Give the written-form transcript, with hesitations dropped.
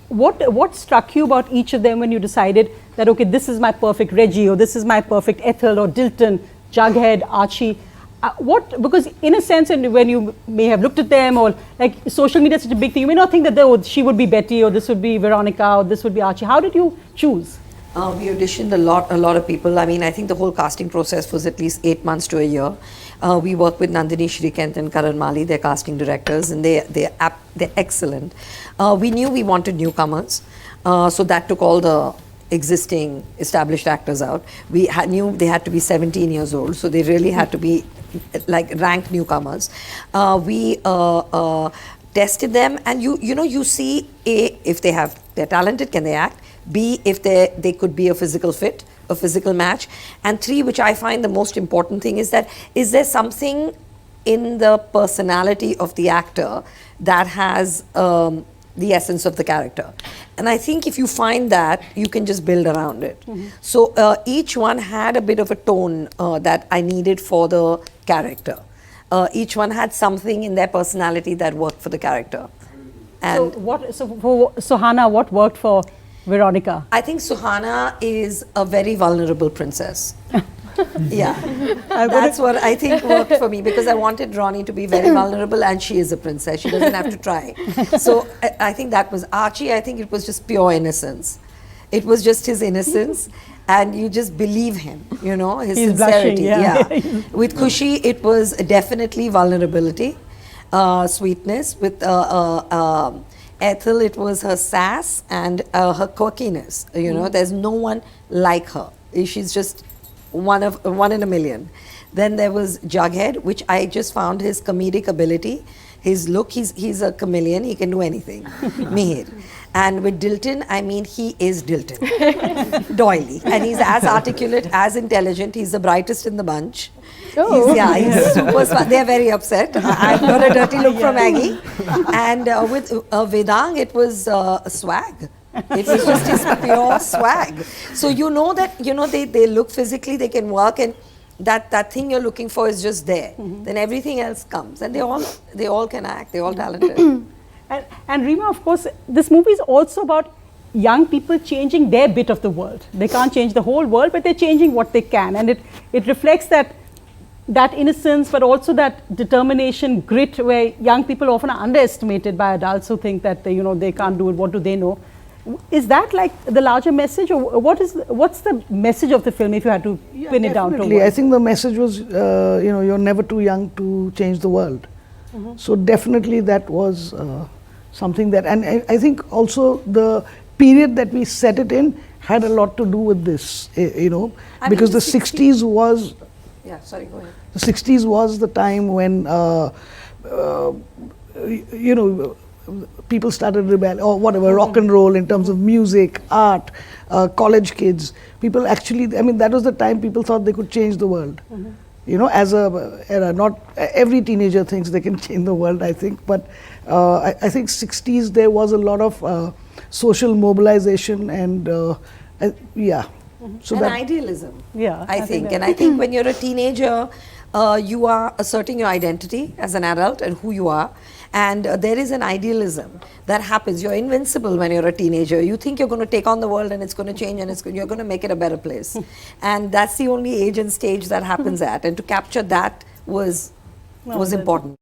what struck you about each of them when you decided that, okay, this is my perfect Reggie, or this is my perfect Ethel, or Dilton, Jughead, Archie? Because in a sense, and when you may have looked at them, or like social media is such a big thing, you may not think that she would be Betty, or this would be Veronica, or this would be Archie. How did you choose? We auditioned a lot of people. I mean, I think the whole casting process was at least 8 months to a year. We worked with Nandini Shrikant and Karan Mali, their casting directors, and they're excellent. We knew we wanted newcomers, so that took all the existing established actors out. We knew they had to be 17 years old, so they really had to be like rank newcomers. We tested them, and you see if they're talented, can they act? B, if they could be a physical fit, a physical match, and 3, which I find the most important thing, is that is there something in the personality of the actor that has the essence of the character. And I think if you find that, you can just build around it. So each one had a bit of a tone that I needed for the character. Each one had something in their personality that worked for the character. And so for Suhana, what worked for Veronica? I think Suhana is a very vulnerable princess. Yeah, that's what I think worked for me, because I wanted Ronnie to be very vulnerable, and she is a princess. She doesn't have to try. So I think that was Archie. I think it was just pure innocence. It was just his innocence, and you just believe him, his He's sincerity. blushing, yeah. With Khushi, it was definitely vulnerability, sweetness. With Ethel, it was her sass and her quirkiness. There's no one like her. She's just one in a million. Then there was Jughead, which I just found his comedic ability, his look. He's a chameleon. He can do anything. Mihir. And with Dilton, I mean, he is Dilton. Doily. And he's as articulate, as intelligent. He's the brightest in the bunch. Oh. He's super smart. They're very upset. I've got a dirty look from Maggie. And with Vedang, it was swag. It was just his pure swag. So they look physically, they can work, and that thing you're looking for is just there. Then everything else comes, and they all can act. They're all talented. And Reema, of course, this movie is also about young people changing their bit of the world. They can't change the whole world, but they're changing what they can, and it reflects that innocence, but also that determination, grit, where young people often are underestimated by adults who think that they can't do it. What do they know? Is that like the larger message, or what's the message of the film, if you had to pin it down to one? I think the message was, you're never too young to change the world. So definitely that was something that, and I think also the period that we set it in had a lot to do with this, because the 60s was. Yeah, sorry, go ahead. The 60s was the time when, people started rebel, or whatever, rock and roll in terms of music, art, college kids. People actually, that was the time people thought they could change the world. As a era, not every teenager thinks they can change the world, I think, but I think 60s there was a lot of social mobilization and So idealism. Yeah, I think. And I think when you're a teenager, you are asserting your identity as an adult and who you are. And there is an idealism that happens. You're invincible when you're a teenager. You think you're going to take on the world and it's going to change, and you're going to make it a better place. And that's the only age and stage that happens at. And to capture that was important.